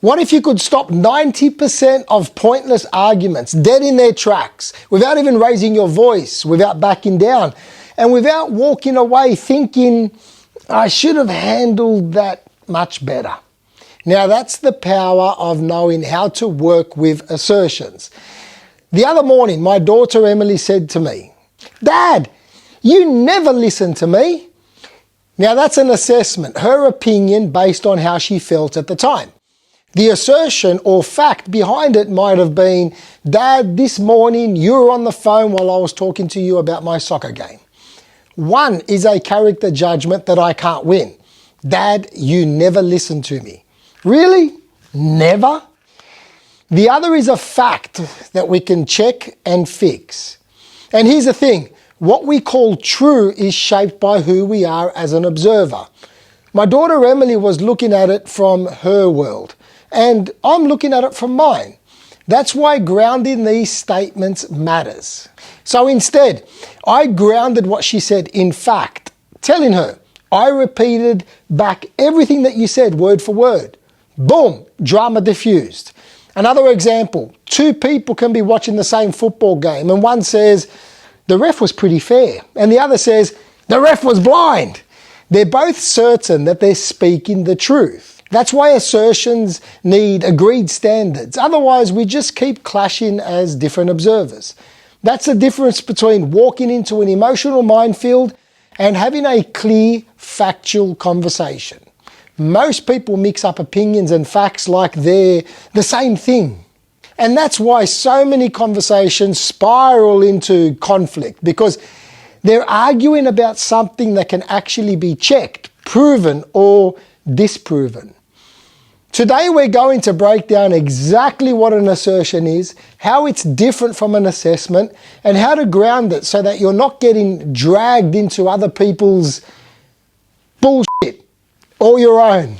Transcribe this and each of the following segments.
What if you could stop 90% of pointless arguments dead in their tracks without even raising your voice, without backing down, and without walking away thinking, I should have handled that much better? Now that's the power of knowing how to work with assertions. The other morning, my daughter Emily said to me, Dad, you never listen to me. Now that's an assessment, her opinion based on how she felt at the time. The assertion or fact behind it might have been, Dad, this morning you were on the phone while I was talking to you about my soccer game. One is a character judgment that I can't win. Dad, you never listen to me. Really? Never? The other is a fact that we can check and fix. And here's the thing, what we call true is shaped by who we are as an observer. My daughter Emily was looking at it from her world, and I'm looking at it from mine. That's why grounding these statements matters. So instead, I grounded what she said in fact, telling her, I repeated back everything that you said word for word. Boom, drama diffused. Another example, two people can be watching the same football game and one says, the ref was pretty fair, and the other says, the ref was blind. They're both certain that they're speaking the truth. That's why assertions need agreed standards. Otherwise, we just keep clashing as different observers. That's the difference between walking into an emotional minefield and having a clear, factual conversation. Most people mix up opinions and facts like they're the same thing. And that's why so many conversations spiral into conflict, because they're arguing about something that can actually be checked, proven, or disproven. Today we're going to break down exactly what an assertion is, how it's different from an assessment, and how to ground it so that you're not getting dragged into other people's bullshit or your own.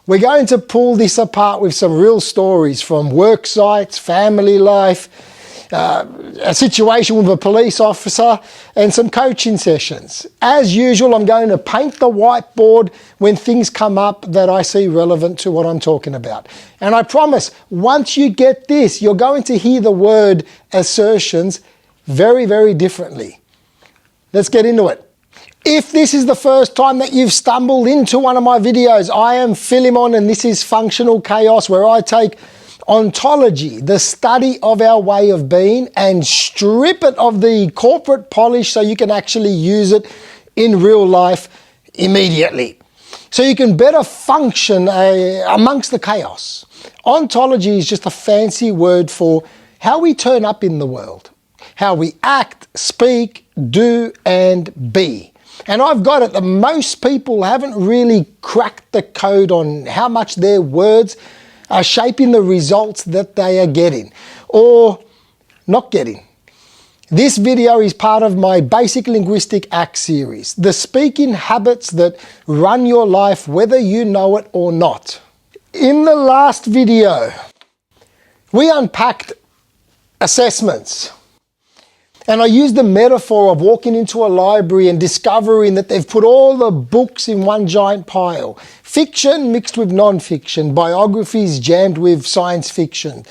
We're going to pull this apart with some real stories from work sites, family life, a situation with a police officer, and some coaching sessions. As usual, I'm going to paint the whiteboard when things come up that I see relevant to what I'm talking about. And I promise, once you get this, you're going to hear the word assertions very, very differently. Let's get into it. If this is the first time that you've stumbled into one of my videos, I am Filimon and this is Functional Chaos, where I take ontology, the study of our way of being, and strip it of the corporate polish so you can actually use it in real life immediately. So you can better function amongst the chaos. Ontology is just a fancy word for how we turn up in the world, how we act, speak, do, and be. And I've got it that most people haven't really cracked the code on how much their words are shaping the results that they are getting or not getting. This video is part of my Basic Linguistic Acts series, the speaking habits that run your life whether you know it or not. In the last video, we unpacked assessments. And I used the metaphor of walking into a library and discovering that they've put all the books in one giant pile. Fiction mixed with non-fiction, biographies jammed with science fiction,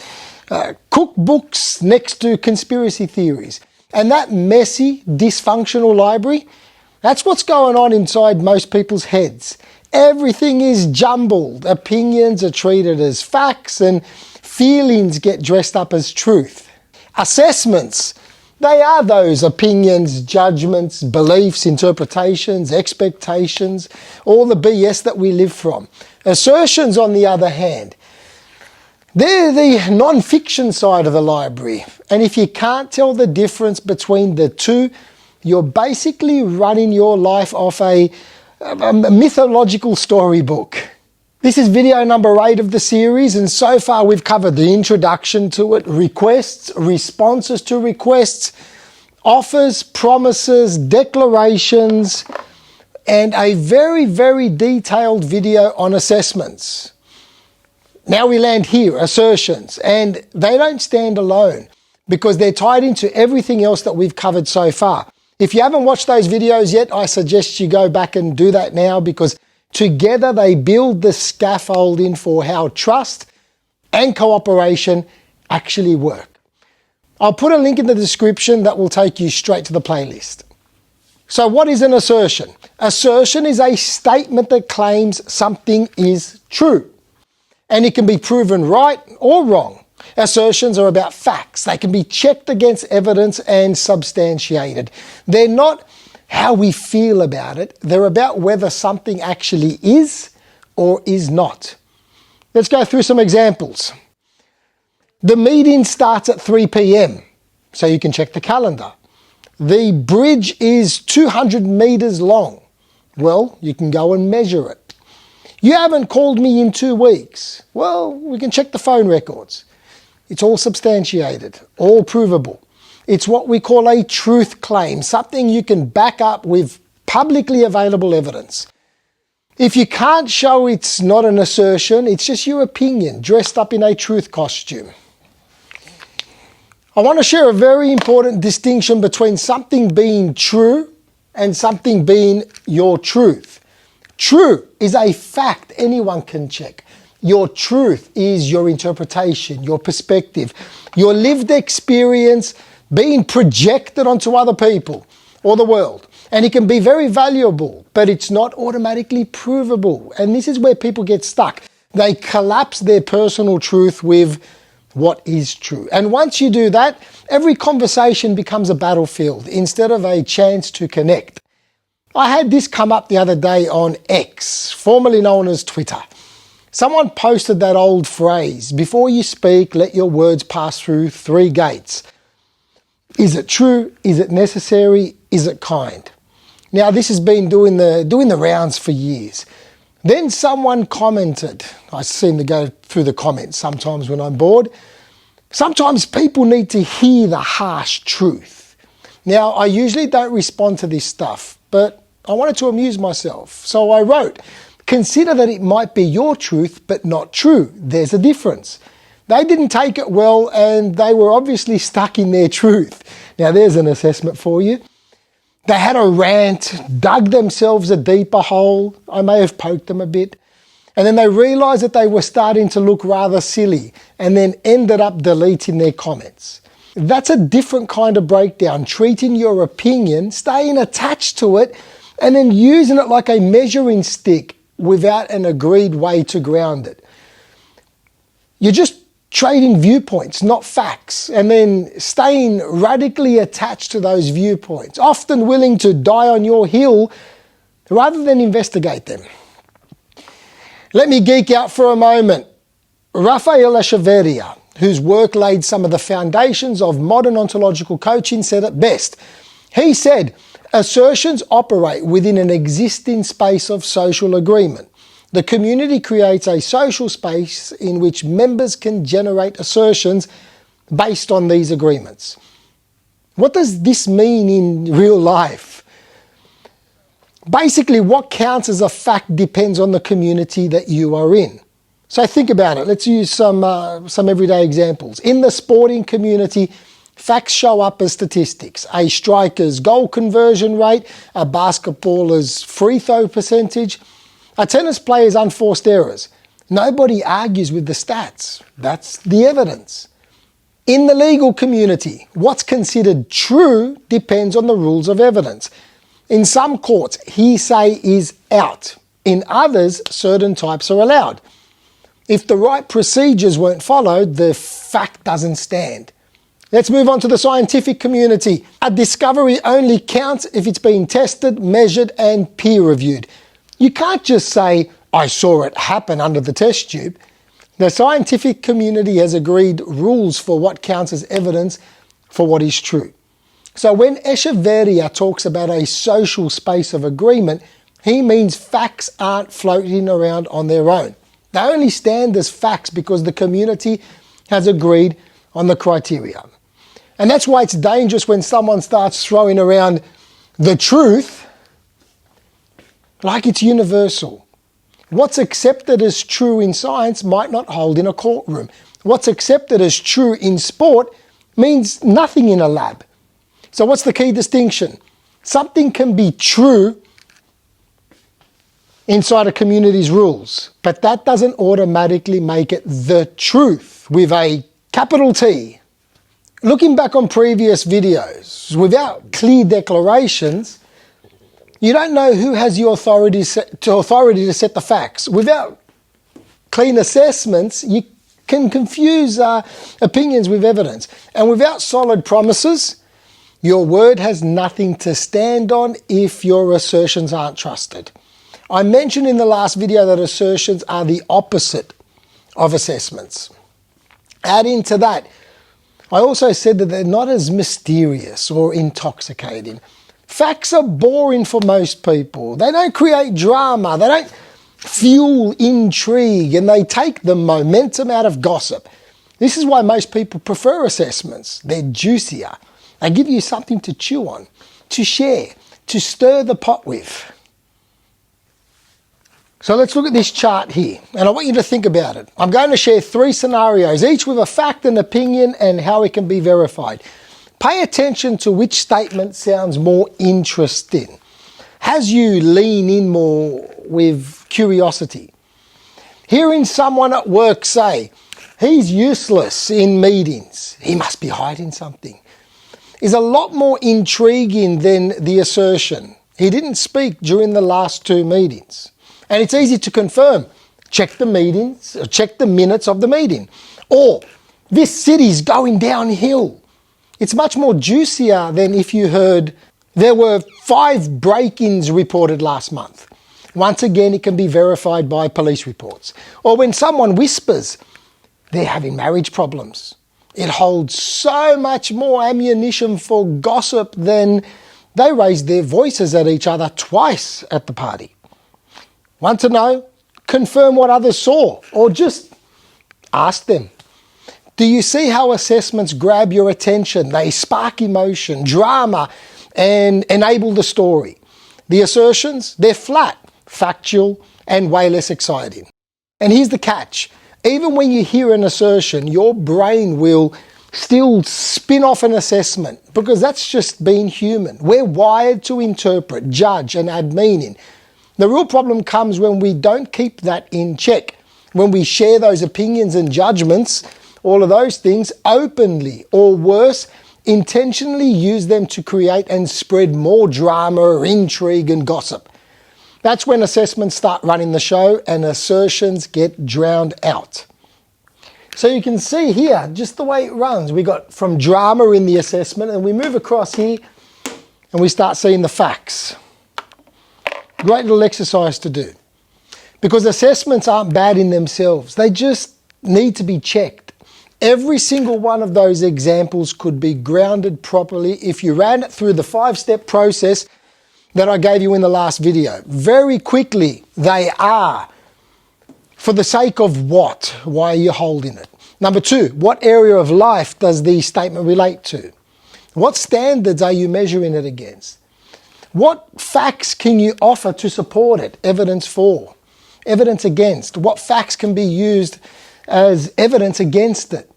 cookbooks next to conspiracy theories. And that messy, dysfunctional library, that's what's going on inside most people's heads. Everything is jumbled. Opinions are treated as facts and feelings get dressed up as truth. Assessments, they are those opinions, judgments, beliefs, interpretations, expectations, all the BS that we live from. Assertions, on the other hand, they're the non-fiction side of the library. And if you can't tell the difference between the two, you're basically running your life off a mythological storybook. This is video number 8 of the series, and so far we've covered the introduction to it, requests, responses to requests, offers, promises, declarations, and a very, very detailed video on assessments. Now we land here, assertions, and they don't stand alone because they're tied into everything else that we've covered so far. If you haven't watched those videos yet, I suggest you go back and do that now, because together they build the scaffolding for how trust, and cooperation actually work. I'll put a link in the description that will take you straight to the playlist. So what is an assertion? Assertion is a statement that claims something is true, and it can be proven right or wrong. Assertions are about facts. They can be checked against evidence and substantiated. They're not how we feel about it. They're about whether something actually is or is not. Let's go through some examples. The meeting starts at 3 p.m, so you can check the calendar. The bridge is 200 meters long. Well, you can go and measure it. You haven't called me in 2 weeks. Well, we can check the phone records. It's all substantiated, all provable. It's what we call a truth claim, something you can back up with publicly available evidence. If you can't show it's not an assertion, it's just your opinion dressed up in a truth costume. I want to share a very important distinction between something being true and something being your truth. True is a fact anyone can check. Your truth is your interpretation, your perspective, your lived experience being projected onto other people or the world. And it can be very valuable, but it's not automatically provable. And this is where people get stuck. They collapse their personal truth with what is true. And once you do that, every conversation becomes a battlefield instead of a chance to connect. I had this come up the other day on X, formerly known as Twitter. Someone posted that old phrase, before you speak, let your words pass through 3 gates. Is it true? Is it necessary? Is it kind? Now, this has been doing the rounds for years. Then someone commented, I seem to go through the comments sometimes when I'm bored. Sometimes people need to hear the harsh truth. Now, I usually don't respond to this stuff, but I wanted to amuse myself. So I wrote, consider that it might be your truth, but not true. There's a difference. They didn't take it well, and they were obviously stuck in their truth. Now, there's an assessment for you. They had a rant, dug themselves a deeper hole. I may have poked them a bit. And then they realised that they were starting to look rather silly and then ended up deleting their comments. That's a different kind of breakdown, treating your opinion, staying attached to it, and then using it like a measuring stick without an agreed way to ground it. You're just trading viewpoints, not facts, and then staying radically attached to those viewpoints, often willing to die on your hill rather than investigate them. Let me geek out for a moment. Raphael Echeverria, whose work laid some of the foundations of modern ontological coaching, said it best. He said, assertions operate within an existing space of social agreement. The community creates a social space in which members can generate assertions based on these agreements. What does this mean in real life? Basically, what counts as a fact depends on the community that you are in. So think about it. Let's use some everyday examples. In the sporting community, facts show up as statistics. A striker's goal conversion rate, a basketballer's free throw percentage, a tennis player's unforced errors. Nobody argues with the stats. That's the evidence. In the legal community, what's considered true depends on the rules of evidence. In some courts, hearsay is out. In others, certain types are allowed. If the right procedures weren't followed, the fact doesn't stand. Let's move on to the scientific community. A discovery only counts if it's been tested, measured, and peer-reviewed. You can't just say, I saw it happen under the test tube. The scientific community has agreed rules for what counts as evidence for what is true. So when Echeverria talks about a social space of agreement, he means facts aren't floating around on their own. They only stand as facts because the community has agreed on the criteria. And that's why it's dangerous when someone starts throwing around the truth like it's universal. What's accepted as true in science might not hold in a courtroom. What's accepted as true in sport means nothing in a lab. So what's the key distinction? Something can be true inside a community's rules, but that doesn't automatically make it the truth with a capital T. Looking back on previous videos, without clear declarations, you don't know who has the authority to set the facts. Without clean assessments, you can confuse opinions with evidence. And without solid promises, your word has nothing to stand on if your assertions aren't trusted. I mentioned in the last video that assertions are the opposite of assessments. Add into that, I also said that they're not as mysterious or intoxicating. Facts are boring for most people. They don't create drama. They don't fuel intrigue, and they take the momentum out of gossip. This is why most people prefer assessments. They're juicier. They give you something to chew on, to share, to stir the pot with. So let's look at this chart here, and I want you to think about it. I'm going to share 3 scenarios, each with a fact and opinion and how it can be verified. Pay attention to which statement sounds more interesting. Has you lean in more with curiosity? Hearing someone at work say, "He's useless in meetings, he must be hiding something," is a lot more intriguing than the assertion, "He didn't speak during the last 2 meetings." And it's easy to confirm. Check the meetings, or check the minutes of the meeting. Or, "This city's going downhill." It's much more juicier than if you heard, "There were 5 break-ins reported last month." Once again, it can be verified by police reports. Or when someone whispers, "They're having marriage problems." It holds so much more ammunition for gossip than they raised their voices at each other twice at the party. Want to know? Confirm what others saw, or just ask them. Do you see how assessments grab your attention? They spark emotion, drama, and enable the story. The assertions, they're flat, factual, and way less exciting. And here's the catch. Even when you hear an assertion, your brain will still spin off an assessment, because that's just being human. We're wired to interpret, judge, and add meaning. The real problem comes when we don't keep that in check, when we share those opinions and judgments, all of those things, openly, or worse, intentionally use them to create and spread more drama, intrigue, and gossip. That's when assessments start running the show and assertions get drowned out. So you can see here just the way it runs. We got from drama in the assessment, and we move across here and we start seeing the facts. Great little exercise to do, because assessments aren't bad in themselves. They just need to be checked. Every single one of those examples could be grounded properly if you ran it through the 5-step process that I gave you in the last video. Very quickly, they are. For the sake of what? Why are you holding it? Number 2, what area of life does the statement relate to? What standards are you measuring it against? What facts can you offer to support it? Evidence for. Evidence against. What facts can be used as evidence against it?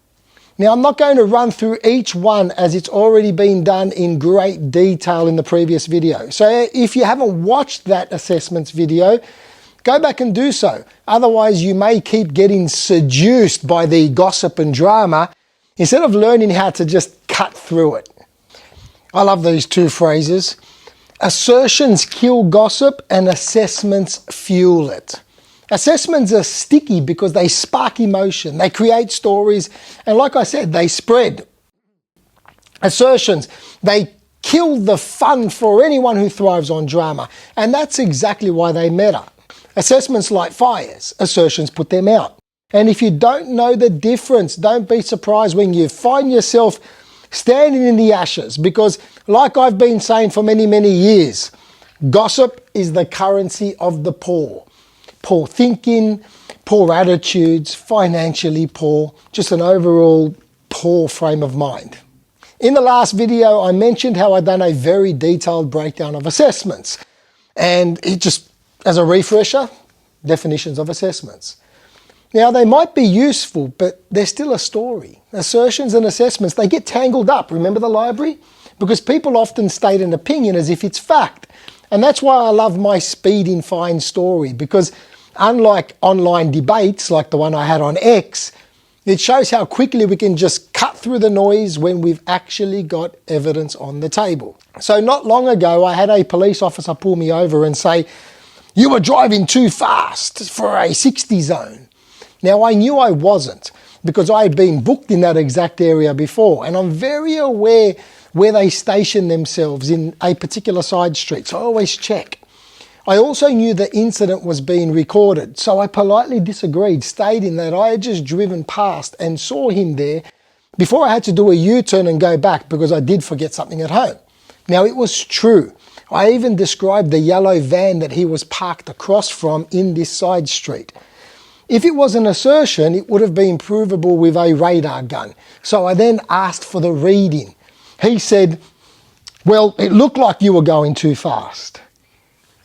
Now, I'm not going to run through each one, as it's already been done in great detail in the previous video. So if you haven't watched that assessments video, go back and do so. Otherwise, you may keep getting seduced by the gossip and drama instead of learning how to just cut through it. I love these 2 phrases. Assertions kill gossip and assessments fuel it. Assessments are sticky because they spark emotion, they create stories, and like I said, they spread. Assertions, they kill the fun for anyone who thrives on drama, and that's exactly why they matter. Assessments light fires, assertions put them out. And if you don't know the difference, don't be surprised when you find yourself standing in the ashes, because like I've been saying for many, many years, gossip is the currency of the poor. Poor thinking, poor attitudes, financially poor, just an overall poor frame of mind. In the last video, I mentioned how I'd done a very detailed breakdown of assessments. And it just, as a refresher, definitions of assessments. Now, they might be useful, but they're still a story. Assertions and assessments, they get tangled up. Remember the library? Because people often state an opinion as if it's fact. And that's why I love my speed in fine story, because unlike online debates like the one I had on X, it shows how quickly we can just cut through the noise when we've actually got evidence on the table. So not long ago, I had a police officer pull me over and say, "You were driving too fast for a 60 zone." Now, I knew I wasn't, because I had been booked in that exact area before, and I'm very aware where they station themselves in a particular side street, so I always check. I also knew the incident was being recorded, so I politely disagreed, stating that I had just driven past and saw him there before I had to do a U-turn and go back because I did forget something at home. Now, it was true. I even described the yellow van that he was parked across from in this side street. If it was an assertion, it would have been provable with a radar gun. So I then asked for the reading. He said, "Well, it looked like you were going too fast."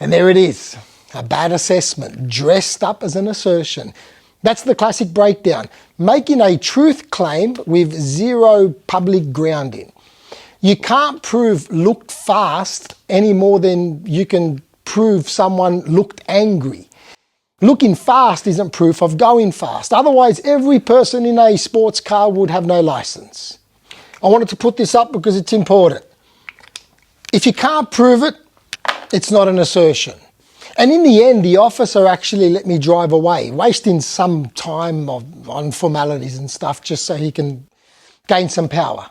And there it is, a bad assessment, dressed up as an assertion. That's the classic breakdown, making a truth claim with zero public grounding. You can't prove looked fast any more than you can prove someone looked angry. Looking fast isn't proof of going fast. Otherwise, every person in a sports car would have no license. I wanted to put this up because it's important. If you can't prove it, it's not an assertion. And in the end, the officer actually let me drive away, wasting some time on formalities and stuff just so he can gain some power.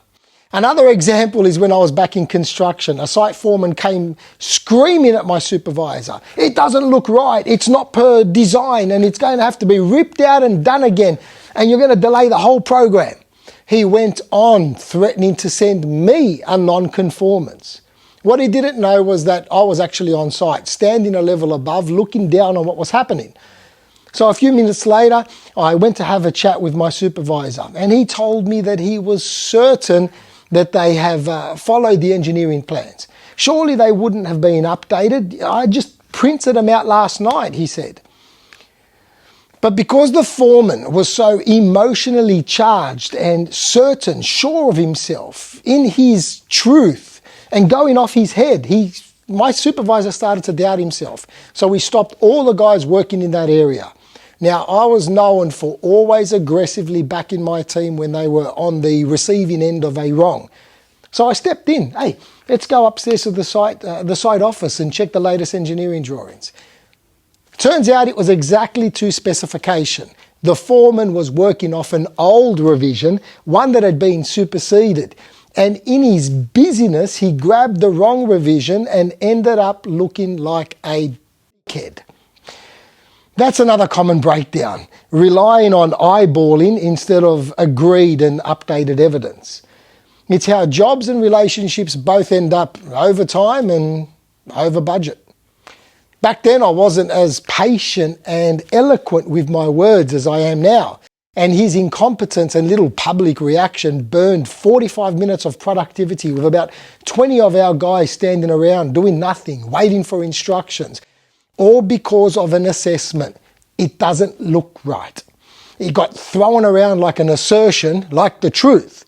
Another example is when I was back in construction. A site foreman came screaming at my supervisor. "It doesn't look right, it's not per design, and it's going to have to be ripped out and done again, and you're going to delay the whole program." He went on threatening to send me a non-conformance. What he didn't know was that I was actually on site, standing a level above, looking down on what was happening. So a few minutes later, I went to have a chat with my supervisor, and he told me that he was certain that they have followed the engineering plans. Surely they wouldn't have been updated. I just printed them out last night, he said. But because the foreman was so emotionally charged and certain, sure of himself, in his truth, and going off his head, my supervisor started to doubt himself. So we stopped all the guys working in that area. Now, I was known for always aggressively backing my team when they were on the receiving end of a wrong. So I stepped in. "Hey, let's go upstairs to the site office and check the latest engineering drawings." Turns out it was exactly to specification. The foreman was working off an old revision, one that had been superseded. And in his busyness, he grabbed the wrong revision and ended up looking like a dickhead. That's another common breakdown, relying on eyeballing instead of agreed and updated evidence. It's how jobs and relationships both end up over time and over budget. Back then, I wasn't as patient and eloquent with my words as I am now. And his incompetence and little public reaction burned 45 minutes of productivity with about 20 of our guys standing around doing nothing, waiting for instructions. All because of an assessment. It doesn't look right. It got thrown around like an assertion, like the truth.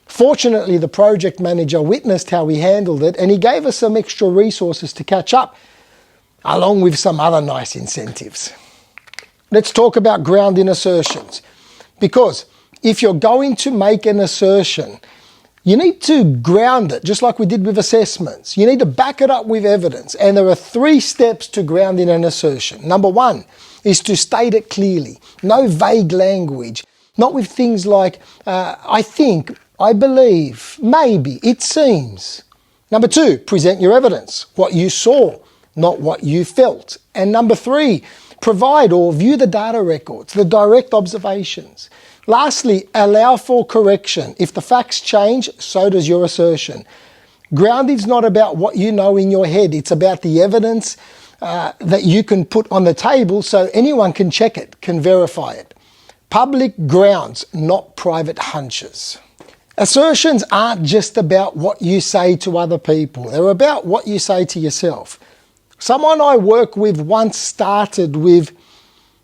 Fortunately, the project manager witnessed how we handled it, and he gave us some extra resources to catch up, along with some other nice incentives. Let's talk about grounding assertions. Because if you're going to make an assertion, you need to ground it, just like we did with assessments. You need to back it up with evidence. And there are 3 steps to grounding an assertion. Number 1 is to state it clearly. No vague language. Not with things like, I think, I believe, maybe, it seems. Number 2, present your evidence. What you saw, not what you felt. And number 3, provide or view the data records, the direct observations. Lastly, allow for correction. If the facts change, so does your assertion. Grounding's not about what you know in your head. It's about the evidence that you can put on the table so anyone can check it, can verify it. Public grounds, not private hunches. Assertions aren't just about what you say to other people. They're about what you say to yourself. Someone I work with once started with,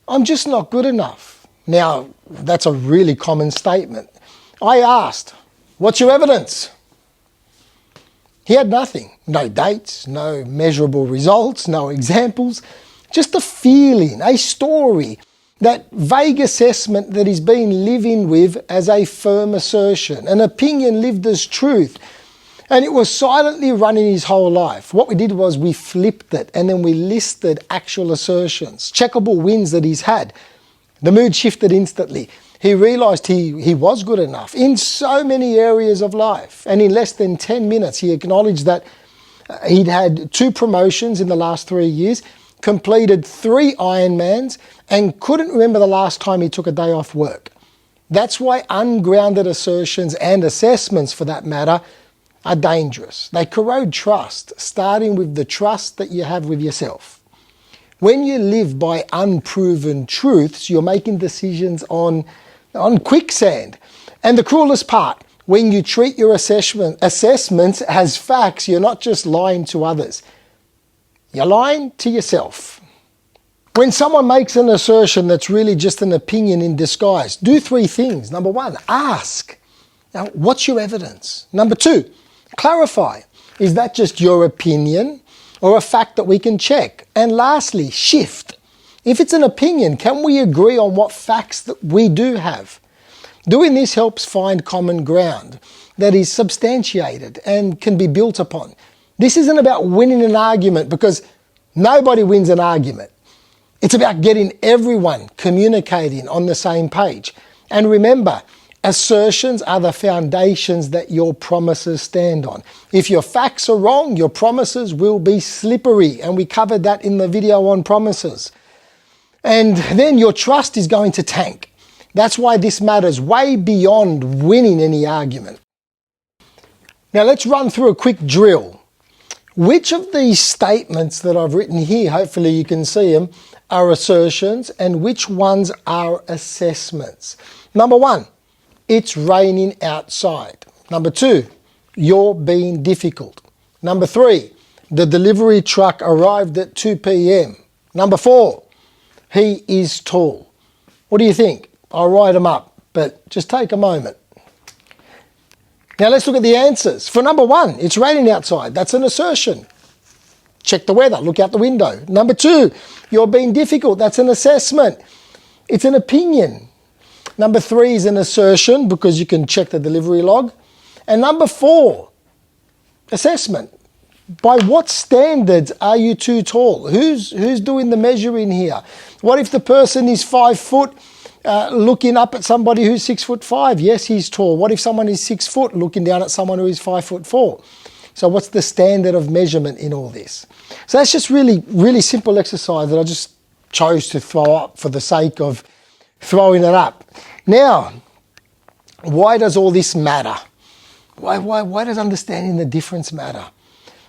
"I'm just not good enough." Now, that's a really common statement. I asked, "What's your evidence?" He had nothing. No dates, no measurable results, no examples. Just a feeling, a story, that vague assessment that he's been living with as a firm assertion, an opinion lived as truth. And it was silently running his whole life. What we did was we flipped it and then we listed actual assertions, checkable wins that he's had. The mood shifted instantly. He realised he was good enough in so many areas of life. And in less than 10 minutes, he acknowledged that he'd had 2 promotions in the last 3 years, completed 3 Ironmans, and couldn't remember the last time he took a day off work. That's why ungrounded assertions and assessments, for that matter, are dangerous. They corrode trust, starting with the trust that you have with yourself. When you live by unproven truths, you're making decisions on quicksand. And the cruelest part, when you treat your assessments as facts, you're not just lying to others. You're lying to yourself. When someone makes an assertion that's really just an opinion in disguise, do 3 things. Number 1, ask. Now, what's your evidence? Number 2, clarify. Is that just your opinion or a fact that we can check? And lastly, shift. If it's an opinion, can we agree on what facts that we do have? Doing this helps find common ground that is substantiated and can be built upon. This isn't about winning an argument, because nobody wins an argument. It's about getting everyone communicating on the same page. And remember, assertions are the foundations that your promises stand on. If your facts are wrong, your promises will be slippery. And we covered that in the video on promises. And then your trust is going to tank. That's why this matters way beyond winning any argument. Now let's run through a quick drill. Which of these statements that I've written here, hopefully you can see them, are assertions, and which ones are assessments? Number 1, it's raining outside. Number 2, you're being difficult. Number 3, the delivery truck arrived at 2 p.m. Number 4, he is tall. What do you think? I'll write them up, but just take a moment. Now let's look at the answers. For number 1, it's raining outside. That's an assertion. Check the weather, look out the window. Number 2, you're being difficult. That's an assessment. It's an opinion. Number 3 is an assertion, because you can check the delivery log. And number 4, assessment. By what standards are you too tall? Who's doing the measuring here? What if the person is 5 foot looking up at somebody who's 6'5"? Yes, he's tall. What if someone is 6 foot looking down at someone who is 5'4"? So what's the standard of measurement in all this? So that's just really simple exercise that I just chose to throw up for the sake of throwing it up. Now, why does all this matter? Why does understanding the difference matter?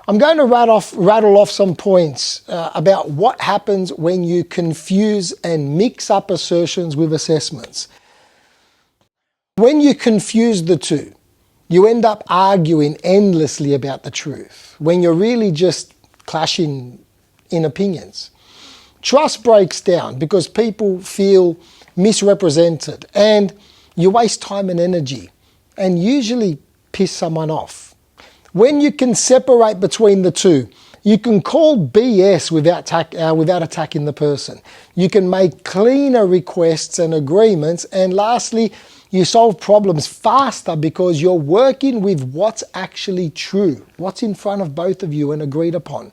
I'm going to rattle off some points about what happens when you confuse and mix up assertions with assessments. When you confuse the two, you end up arguing endlessly about the truth, when you're really just clashing in opinions. Trust breaks down because people feel misrepresented, and you waste time and energy and usually piss someone off. When you can separate between the two, you can call BS without attacking the person. You can make cleaner requests and agreements, and lastly, you solve problems faster because you're working with what's actually true, what's in front of both of you and agreed upon.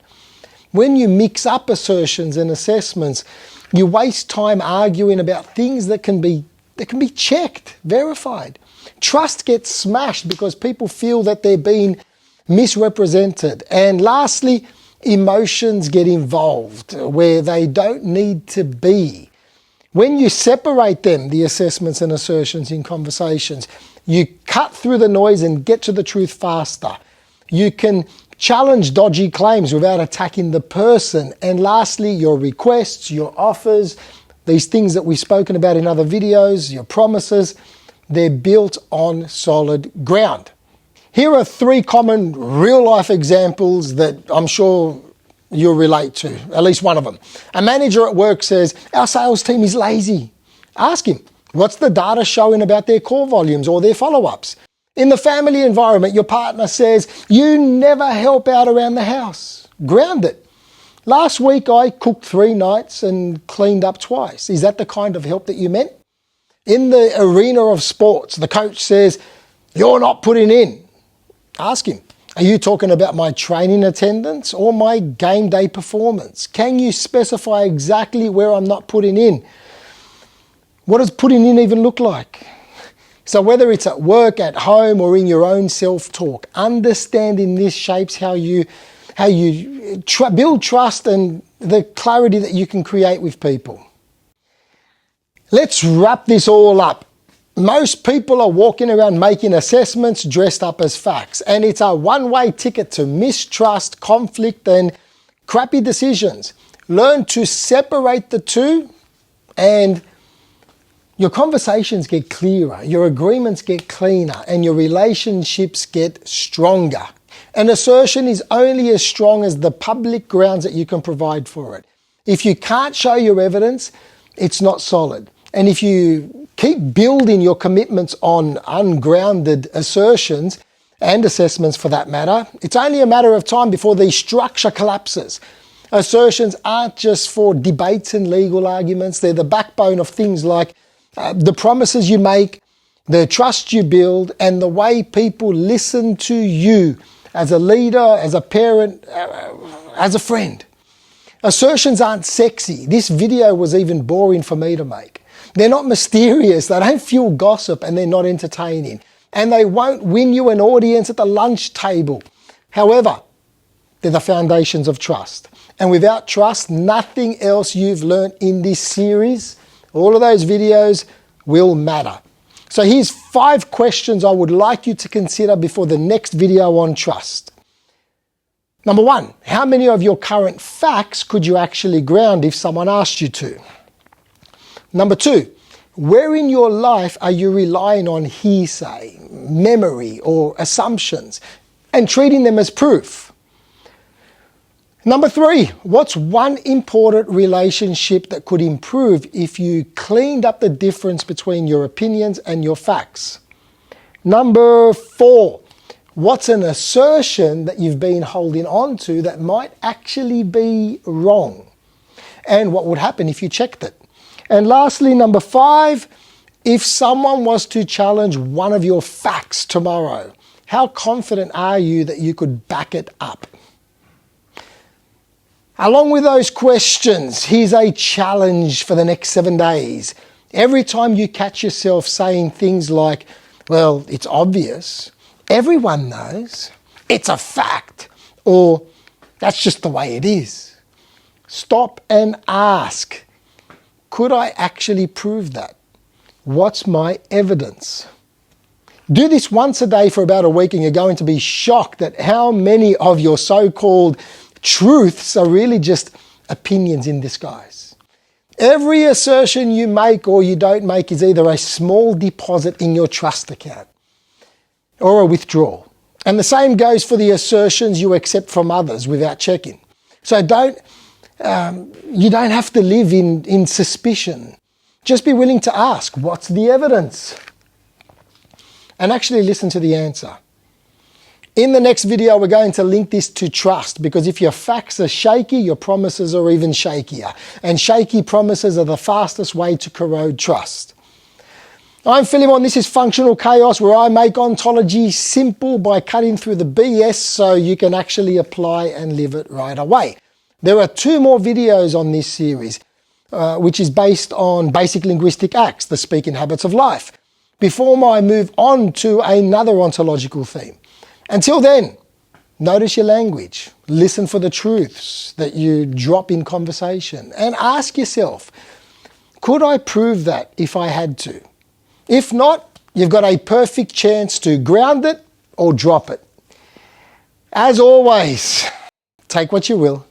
When you mix up assertions and assessments, you waste time arguing about things that can be checked, verified. Trust gets smashed because people feel that they're being misrepresented. And lastly, emotions get involved where they don't need to be. When you separate them, the assessments and assertions in conversations, you cut through the noise and get to the truth faster. You can challenge dodgy claims without attacking the person. And lastly, your requests, your offers, these things that we've spoken about in other videos, your promises, they're built on solid ground. Here are 3 common real-life examples that I'm sure you'll relate to, at least one of them. A manager at work says, "Our sales team is lazy." Ask him, what's the data showing about their call volumes or their follow-ups? In the family environment, your partner says, you never help out around the house. Ground it. Last week I cooked 3 nights and cleaned up twice. Is that the kind of help that you meant? In the arena of sports, the coach says, you're not putting in. Ask him, are you talking about my training attendance or my game day performance? Can you specify exactly where I'm not putting in? What does putting in even look like? So whether it's at work, at home, or in your own self-talk, understanding this shapes how you build trust and the clarity that you can create with people. Let's wrap this all up. Most people are walking around making assessments dressed up as facts, and it's a one-way ticket to mistrust, conflict, and crappy decisions. Learn to separate the two, and your conversations get clearer, your agreements get cleaner, and your relationships get stronger. An assertion is only as strong as the public grounds that you can provide for it. If you can't show your evidence, it's not solid. And if you keep building your commitments on ungrounded assertions, and assessments for that matter, it's only a matter of time before the structure collapses. Assertions aren't just for debates and legal arguments, they're the backbone of things like the promises you make, the trust you build, and the way people listen to you as a leader, as a parent, as a friend. Assertions aren't sexy. This video was even boring for me to make. They're not mysterious, they don't fuel gossip, and they're not entertaining. And they won't win you an audience at the lunch table. However, they're the foundations of trust. And without trust, nothing else you've learned in this series, all of those videos, will matter. So here's 5 questions I would like you to consider before the next video on trust. Number 1, how many of your current facts could you actually ground if someone asked you to? Number 2, where in your life are you relying on hearsay, memory, or assumptions and treating them as proof? Number 3, what's one important relationship that could improve if you cleaned up the difference between your opinions and your facts? Number 4, what's an assertion that you've been holding on to that might actually be wrong? And what would happen if you checked it? And lastly, number 5, if someone was to challenge one of your facts tomorrow, how confident are you that you could back it up? Along with those questions, here's a challenge for the next 7 days. Every time you catch yourself saying things like, well, it's obvious, everyone knows, it's a fact, or that's just the way it is, stop and ask, could I actually prove that? What's my evidence? Do this once a day for about a week and you're going to be shocked at how many of your so-called truths are really just opinions in disguise. Every assertion you make or you don't make is either a small deposit in your trust account or a withdrawal. And the same goes for the assertions you accept from others without checking. So you don't have to live in suspicion. Just be willing to ask, what's the evidence? And actually listen to the answer. In the next video, we're going to link this to trust, because if your facts are shaky, your promises are even shakier. And shaky promises are the fastest way to corrode trust. I'm Filimon, this is Functional Chaos, where I make ontology simple by cutting through the BS so you can actually apply and live it right away. There are 2 more videos on this series, which is based on Basic Linguistic Acts, the speaking habits of life, before I move on to another ontological theme. Until then, notice your language, listen for the truths that you drop in conversation, and ask yourself, could I prove that if I had to? If not, you've got a perfect chance to ground it or drop it. As always, take what you will,